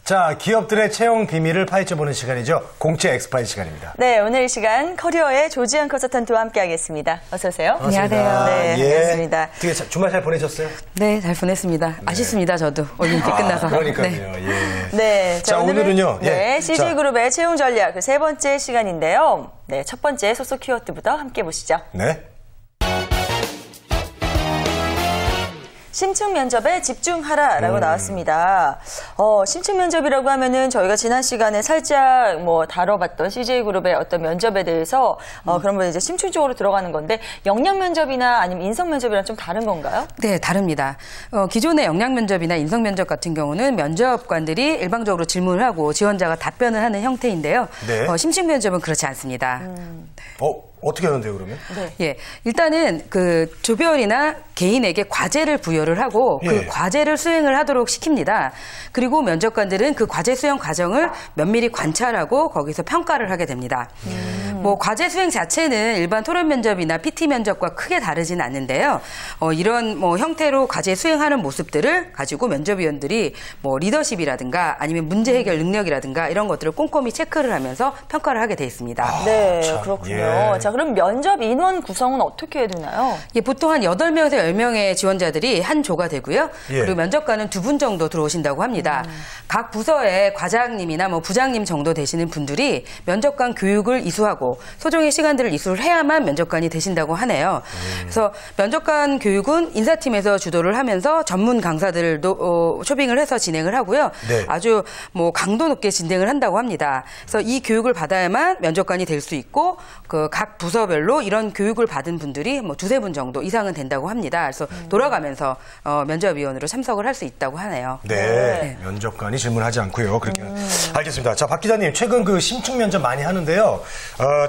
자, 기업들의 채용 비밀을 파헤쳐보는 시간이죠. 공채 엑스파일 시간입니다. 네, 오늘 이 시간 커리어의 조지현 컨설턴트와 함께하겠습니다. 어서 오세요. 안녕하세요. 네, 예. 반갑습니다. 되게 주말 잘 보내셨어요? 네, 잘 보냈습니다. 네. 아쉽습니다, 저도. 올림픽 끝나서. 그러니까요. 네. 예. 네, 자, 오늘은요. 네, 예. CJ그룹의 채용 전략 세 번째 시간인데요. 네, 첫 번째 속속 키워드부터 함께 보시죠. 네. 심층 면접에 집중하라라고 나왔습니다. 심층 면접이라고 하면은 저희가 지난 시간에 살짝 다뤄봤던 CJ그룹의 어떤 면접에 대해서 그러면 이제 심층적으로 들어가는 건데 역량 면접이나 아니면 인성 면접이랑 좀 다른 건가요? 네, 다릅니다. 기존의 역량 면접이나 인성 면접 같은 경우는 면접관들이 일방적으로 질문을 하고 지원자가 답변을 하는 형태인데요. 네. 심층 면접은 그렇지 않습니다. 어떻게 하는데요, 그러면? 네. 예, 일단은 그 조별이나 개인에게 과제를 부여를 하고 그 예. 과제를 수행을 하도록 시킵니다. 그리고 면접관들은 그 과제 수행 과정을 면밀히 관찰하고 거기서 평가를 하게 됩니다. 과제 수행 자체는 일반 토론 면접이나 PT 면접과 크게 다르진 않는데요. 이런 형태로 과제 수행하는 모습들을 가지고 면접위원들이 리더십이라든가 아니면 문제 해결 능력이라든가 이런 것들을 꼼꼼히 체크를 하면서 평가를 하게 돼 있습니다. 네, 참, 그렇군요. 예. 자, 그럼 면접 인원 구성은 어떻게 되나요? 예, 보통 한 8명에서 10명의 지원자들이 한 조가 되고요. 예. 그리고 면접관은 2분 정도 들어오신다고 합니다. 각 부서의 과장님이나 부장님 정도 되시는 분들이 면접관 교육을 이수하고 소정의 시간들을 이수를 해야만 면접관이 되신다고 하네요. 그래서 면접관 교육은 인사팀에서 주도를 하면서 전문 강사들도 초빙을 해서 진행을 하고요. 네. 아주 강도 높게 진행을 한다고 합니다. 그래서 이 교육을 받아야만 면접관이 될 수 있고 각 부서별로 이런 교육을 받은 분들이 2-3분 정도 이상은 된다고 합니다. 그래서 돌아가면서 면접위원으로 참석을 할 수 있다고 하네요. 네. 면접관이 질문하지 않고요. 그렇게. 알겠습니다. 자, 박 기자님, 최근 그 심층 면접 많이 하는데요.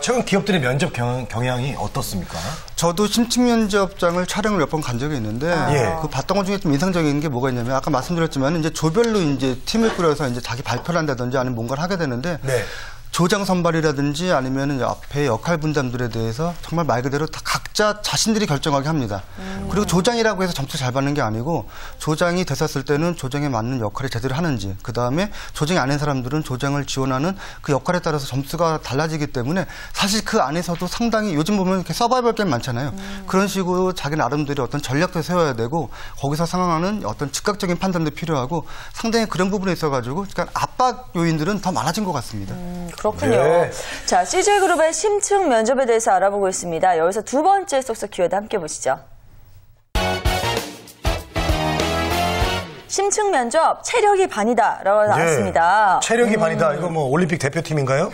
최근 기업들의 면접 경향이 어떻습니까? 저도 심층 면접장을 촬영을 몇 번 간 적이 있는데 예. 그 봤던 것 중에 좀 인상적인 게 뭐가 있냐면 아까 말씀드렸지만 이제 조별로 이제 팀을 꾸려서 이제 자기 발표를 한다든지 아니면 뭔가를 하게 되는데 네. 조장 선발이라든지 아니면 앞에 역할 분담들에 대해서 정말 말 그대로 다 각자 자신들이 결정하게 합니다. 그리고 조장이라고 해서 점수 잘 받는 게 아니고 조장이 됐었을 때는 조장에 맞는 역할을 제대로 하는지 그다음에 조장이 아닌 사람들은 조장을 지원하는 그 역할에 따라서 점수가 달라지기 때문에 사실 그 안에서도 상당히 요즘 보면 이렇게 서바이벌 게임 많잖아요. 그런 식으로 자기 나름대로 어떤 전략도 세워야 되고 거기서 상황하는 어떤 즉각적인 판단도 필요하고 상당히 그런 부분에 있어가지고 그러니까 압박 요인들은 더 많아진 것 같습니다. 그렇군요. 네. 자, CJ그룹의 심층 면접에 대해서 알아보고 있습니다. 여기서 두 번째 속속 키워드 함께 보시죠. 심층 면접 체력이 반이다라고 나왔습니다. 체력이 반이다. 이거 올림픽 대표팀인가요?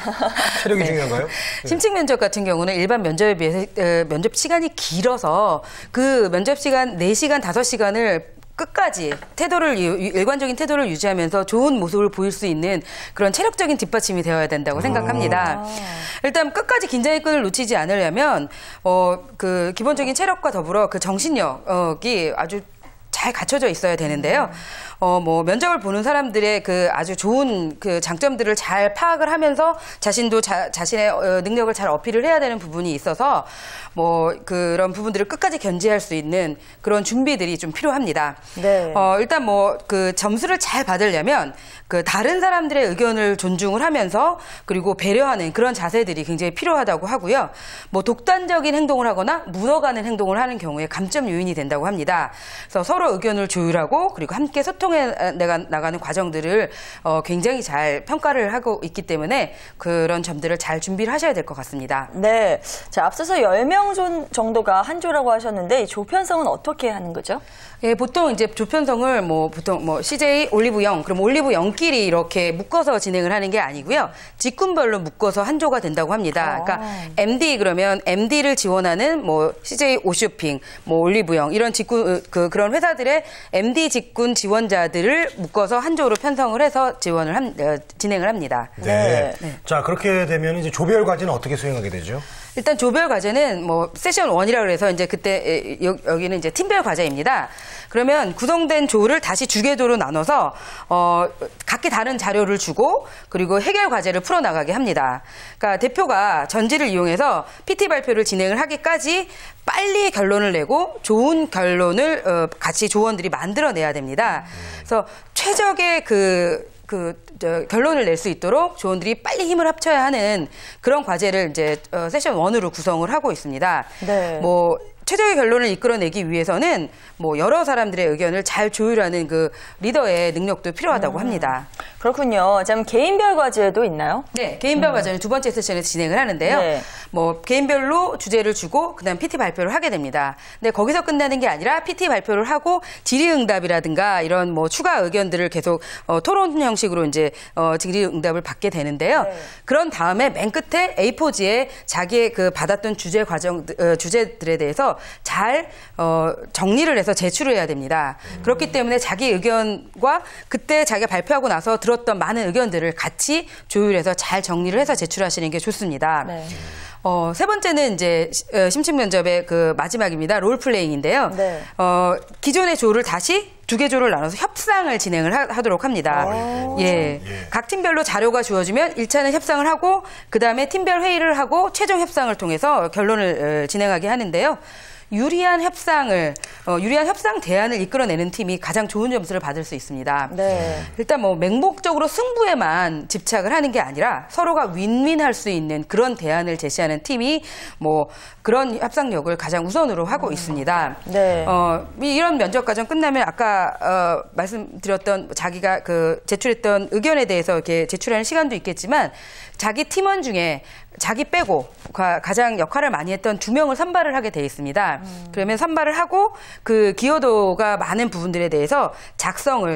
체력이 중요한가요? 심층 면접 같은 경우는 일반 면접에 비해서 면접 시간이 길어서 그 면접 시간 4시간, 5시간을 끝까지 일관적인 태도를 유지하면서 좋은 모습을 보일 수 있는 그런 체력적인 뒷받침이 되어야 된다고 생각합니다. 일단 끝까지 긴장의 끈을 놓치지 않으려면 그 기본적인 체력과 더불어 그 정신력이 아주 잘 갖춰져 있어야 되는데요. 면접을 보는 사람들의 그 아주 좋은 그 장점들을 잘 파악을 하면서 자신도 자신의 능력을 잘 어필을 해야 되는 부분이 있어서 그런 부분들을 끝까지 견지할 수 있는 그런 준비들이 좀 필요합니다. 네. 일단 그 점수를 잘 받으려면 그 다른 사람들의 의견을 존중을 하면서 그리고 배려하는 그런 자세들이 굉장히 필요하다고 하고요. 독단적인 행동을 하거나 묻어가는 행동을 하는 경우에 감점 요인이 된다고 합니다. 그래서 서로 의견을 조율하고 그리고 함께 소통해 나가는 과정들을 굉장히 잘 평가를 하고 있기 때문에 그런 점들을 잘 준비를 하셔야 될 것 같습니다. 네. 자, 앞서서 10명 정도가 한 조라고 하셨는데 이 조 편성은 어떻게 하는 거죠? 예, 보통 이제 조 편성을 보통 CJ 올리브영, 그럼 올리브영끼리 이렇게 묶어서 진행을 하는 게 아니고요. 직군별로 묶어서 한 조가 된다고 합니다. 그러니까 MD 그러면 MD를 지원하는 CJ 오쇼핑, 올리브영 이런 직군 그런 회사들의 MD 직군 지원자들을 묶어서 한 조로 편성을 해서 진행을 합니다. 네. 자, 그렇게 되면 이제 조별 과제는 어떻게 수행하게 되죠? 일단 조별 과제는 세션 1이라고 해서 이제 그때 여기는 이제 팀별 과제입니다. 그러면 구성된 조를 다시 주개조로 나눠서 각기 다른 자료를 주고 그리고 해결 과제를 풀어 나가게 합니다. 그러니까 대표가 전지를 이용해서 PT 발표를 진행을 하기까지 빨리 결론을 내고 좋은 결론을 같이 조원들이 만들어내야 됩니다. 그래서 최적의 그 결론을 낼 수 있도록 조원들이 빨리 힘을 합쳐야 하는 그런 과제를 이제 세션 1으로 구성을 하고 있습니다. 네. 뭐 최적의 결론을 이끌어내기 위해서는 뭐 여러 사람들의 의견을 잘 조율하는 그 리더의 능력도 필요하다고 합니다. 그렇군요. 그럼 개인별 과제도 있나요? 네, 개인별 과제는 두 번째 세션에서 진행을 하는데요. 네. 뭐 개인별로 주제를 주고 그다음 PT 발표를 하게 됩니다. 근데 거기서 끝나는 게 아니라 PT 발표를 하고 질의응답이라든가 이런 뭐 추가 의견들을 계속 토론 형식으로 이제 질의응답을 받게 되는데요. 네. 그런 다음에 맨 끝에 A4지에 자기의 그 받았던 주제들에 대해서 잘 정리를 해서 제출을 해야 됩니다. 그렇기 때문에 자기 의견과 그때 자기가 발표하고 나서 들었던 많은 의견들을 같이 조율해서 잘 정리를 해서 제출하시는 게 좋습니다. 네. 세 번째는 이제 심층 면접의 그 마지막입니다. 롤플레잉인데요. 네. 기존의 조를 다시 2개 조를 나눠서 협상을 진행을 하도록 합니다. 예. 각 팀별로 자료가 주어지면 1차는 협상을 하고 그다음에 팀별 회의를 하고 최종 협상을 통해서 결론을 진행하게 하는데요. 유리한 협상 대안을 이끌어내는 팀이 가장 좋은 점수를 받을 수 있습니다. 네. 일단 뭐 맹목적으로 승부에만 집착을 하는 게 아니라 서로가 윈윈할 수 있는 그런 대안을 제시하는 팀이 뭐 그런 협상력을 가장 우선으로 하고 있습니다. 네. 이런 면접 과정 끝나면 아까 말씀드렸던 자기가 그 제출했던 의견에 대해서 이렇게 제출하는 시간도 있겠지만 자기 팀원 중에 자기 빼고 가장 역할을 많이 했던 2명을 선발을 하게 돼 있습니다. 그러면 선발을 하고 그 기여도가 많은 부분들에 대해서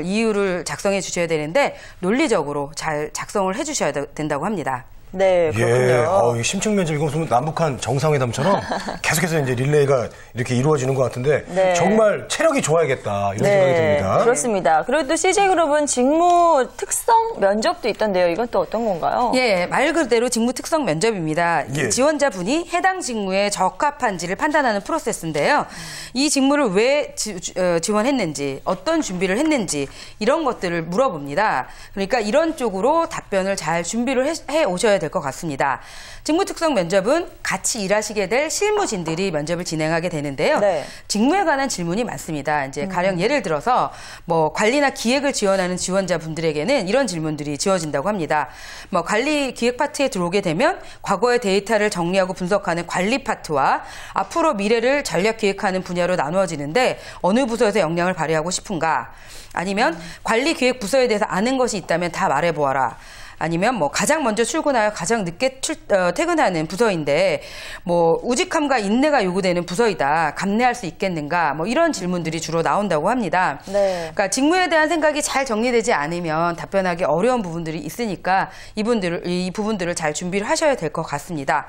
이유를 작성해 주셔야 되는데 논리적으로 잘 작성을 해 주셔야 된다고 합니다. 네, 그렇군요. 심층 면접 이거 무슨 남북한 정상회담처럼 계속해서 이제 릴레이가 이렇게 이루어지는 것 같은데 네. 정말 체력이 좋아야겠다 이런 생각이 듭니다. 그렇습니다. 그리고 또 CJ그룹은 직무 특성 면접도 있던데요. 이건 또 어떤 건가요? 예, 말 그대로 직무 특성 면접입니다. 예. 지원자분이 해당 직무에 적합한지를 판단하는 프로세스인데요. 이 직무를 왜 지원했는지, 어떤 준비를 했는지 이런 것들을 물어봅니다. 그러니까 이런 쪽으로 답변을 잘 준비를 해 오셔야 될 것 같습니다. 직무 특성 면접은 같이 일하시게 될 실무진들이 면접을 진행하게 되는데요. 네. 직무에 관한 질문이 많습니다. 이제 가령 예를 들어서 뭐 관리나 기획을 지원하는 지원자분들에게는 이런 질문들이 지어진다고 합니다. 뭐 관리 기획 파트에 들어오게 되면 과거의 데이터를 정리하고 분석하는 관리 파트와 앞으로 미래를 전략 기획하는 분야로 나누어지는데 어느 부서에서 역량을 발휘하고 싶은가? 아니면 관리 기획 부서에 대해서 아는 것이 있다면 다 말해보아라. 아니면 뭐 가장 먼저 출근하여 가장 늦게 퇴근하는 부서인데 뭐 우직함과 인내가 요구되는 부서이다. 감내할 수 있겠는가? 뭐 이런 질문들이 주로 나온다고 합니다. 네. 그러니까 직무에 대한 생각이 잘 정리되지 않으면 답변하기 어려운 부분들이 있으니까 이 부분들을 잘 준비를 하셔야 될 것 같습니다.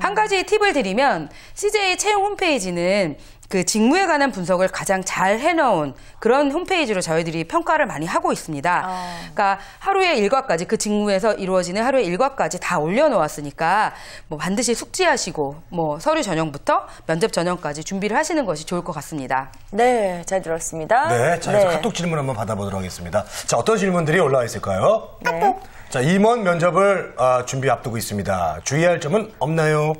한 가지 팁을 드리면 CJ 채용 홈페이지는 그 직무에 관한 분석을 가장 잘 해놓은 그런 홈페이지로 저희들이 평가를 많이 하고 있습니다. 그러니까 하루의 일과까지 그 직무에서 이루어지는 하루의 일과까지 다 올려놓았으니까 뭐 반드시 숙지하시고 뭐 서류 전형부터 면접 전형까지 준비를 하시는 것이 좋을 것 같습니다. 네, 잘 들었습니다. 네, 자, 그래서 카톡 질문 한번 받아보도록 하겠습니다. 자, 어떤 질문들이 올라와 있을까요? 카톡. 자, 임원 면접을 준비 앞두고 있습니다. 주의할 점은 없나요?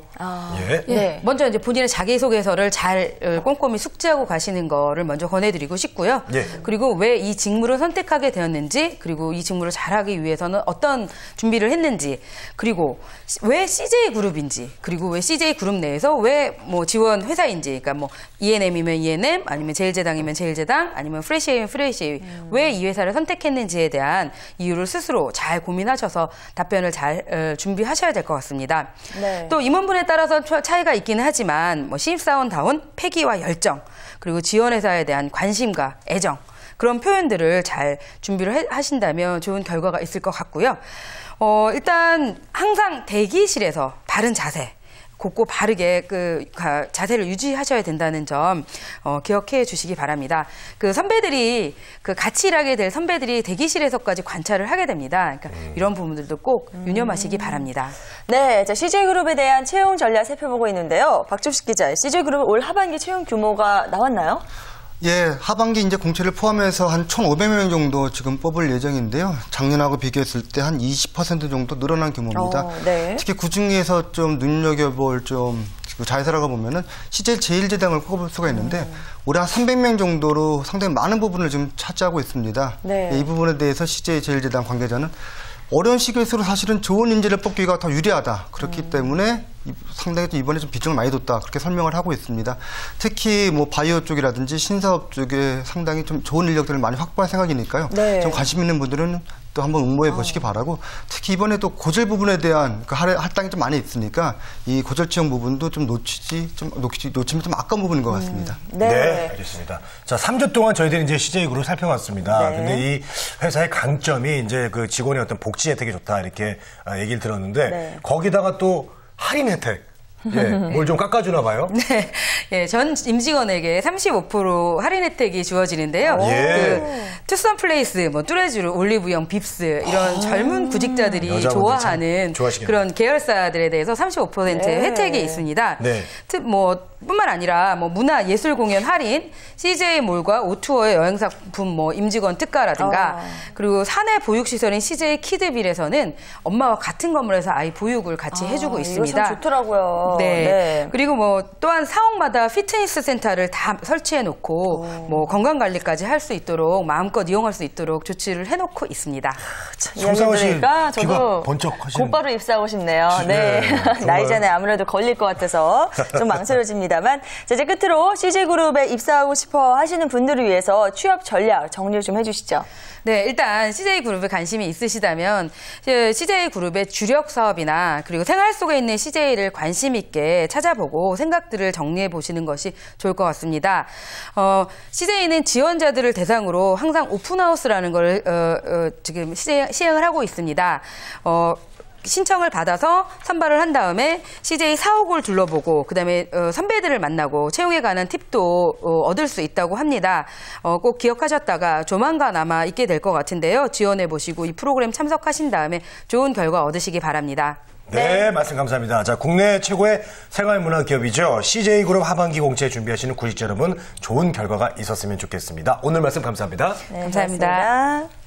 예. 네. 먼저 이제 본인의 자기소개서를 잘 꼼꼼히 숙지하고 가시는 거를 먼저 권해드리고 싶고요. 예. 그리고 왜 이 직무를 선택하게 되었는지, 그리고 이 직무를 잘하기 위해서는 어떤 준비를 했는지, 그리고 왜 CJ그룹인지, 그리고 왜 CJ그룹 내에서 왜 뭐 지원 회사인지, 그러니까 뭐 E&M이면 E&M, 아니면 제일제당이면 제일제당, 아니면 프레시에이면 프레시에이, 왜 이 회사를 선택했는지에 대한 이유를 스스로 잘 고민하셔서 답변을 잘 준비하셔야 될 것 같습니다. 네. 또 임원분에 따라서 차이가 있기는 하지만 뭐 신입사원다운 패기와 열정, 그리고 지원회사에 대한 관심과 애정, 그런 표현들을 잘 준비를 하신다면 좋은 결과가 있을 것 같고요. 일단 항상 대기실에서 바른 자세, 곱고 바르게 그 자세를 유지하셔야 된다는 점 기억해 주시기 바랍니다. 그 선배들이 같이 일하게 될 선배들이 대기실에서까지 관찰을 하게 됩니다. 그러니까 이런 부분들도 꼭 유념하시기 바랍니다. 네, 자, CJ그룹에 대한 채용 전략 살펴보고 있는데요. 박종식 기자, CJ그룹 올 하반기 채용 규모가 나왔나요? 예, 하반기 이제 공채를 포함해서 한 1,500명 정도 지금 뽑을 예정인데요. 작년하고 비교했을 때 한 20% 정도 늘어난 규모입니다. 네. 특히 그 중에서 좀 눈여겨볼 좀 자회사라고 보면은 CJ 제1재단을 꼽을 수가 있는데 올해 한 300명 정도로 상당히 많은 부분을 지금 차지하고 있습니다. 네. 이 부분에 대해서 CJ 제1재단 관계자는 어려운 시기일수록 사실은 좋은 인재를 뽑기가 더 유리하다. 그렇기 때문에 상당히 좀 이번에 좀 비중을 많이 뒀다. 그렇게 설명을 하고 있습니다. 특히 뭐 바이오 쪽이라든지 신사업 쪽에 상당히 좀 좋은 인력들을 많이 확보할 생각이니까요. 네. 좀 관심 있는 분들은 또 한번 응모해 보시기 바라고, 특히 이번에 또 고졸 부분에 대한 그 할당이 좀 많이 있으니까 이 고졸 채용 부분도 좀 놓치면 좀 아까운 부분인 것 같습니다. 네, 알겠습니다. 자, 3주 동안 저희들이 이제 CJ그룹을 살펴봤습니다. 네. 근데 이 회사의 강점이 이제 그 직원의 어떤 복지 혜택이 좋다 이렇게 얘기를 들었는데 네. 거기다가 또 할인 혜택. 예, 뭘 좀 깎아주나 봐요? 네, 예, 전 임직원에게 35% 할인 혜택이 주어지는데요. 예. 그 투썸 플레이스, 뭐 뚜레쥬르, 올리브영, 빕스 이런 젊은 구직자들이 여자분들 좋아하는 참 좋아하시겠네요. 그런 계열사들에 대해서 35% 네. 혜택이 있습니다. 네. 뿐만 아니라 뭐 문화 예술 공연 할인, CJ몰과 오투어의 여행상품 뭐 임직원 특가라든가 그리고 사내 보육 시설인 CJ 키드빌에서는 엄마와 같은 건물에서 아이 보육을 같이 해주고 있습니다. 이거 참 좋더라고요. 네. 네. 그리고 뭐 또한 사옥마다 피트니스 센터를 다 설치해 놓고 뭐 건강 관리까지 할 수 있도록 마음껏 이용할 수 있도록 조치를 해 놓고 있습니다. 송상우 씨 그러니까 귀가 저도 번쩍하시는. 곧바로 입사하고 싶네요. 네. 네, 정말. 나이 전에 아무래도 걸릴 것 같아서 좀 망설여집니다만. 자, 이제 끝으로 CJ그룹에 입사하고 싶어 하시는 분들을 위해서 취업 전략 정리를 좀 해주시죠. 네, 일단 CJ그룹에 관심이 있으시다면 CJ그룹의 주력 사업이나 그리고 생활 속에 있는 CJ를 관심 있게 찾아보고 생각들을 정리해 보시는 것이 좋을 것 같습니다. CJ는 지원자들을 대상으로 항상 오픈하우스라는 걸 지금 시행을 하고 있습니다. 신청을 받아서 선발을 한 다음에 CJ 사옥을 둘러보고 그다음에 선배들을 만나고 채용에 관한 팁도 얻을 수 있다고 합니다. 꼭 기억하셨다가 조만간 아마 있게 될 것 같은데요. 지원해 보시고 이 프로그램 참석하신 다음에 좋은 결과 얻으시기 바랍니다. 네, 말씀 감사합니다. 자, 국내 최고의 생활문화 기업이죠. CJ그룹 하반기 공채 준비하시는 구직자 여러분, 좋은 결과가 있었으면 좋겠습니다. 오늘 말씀 감사합니다. 네, 감사합니다. 고맙습니다.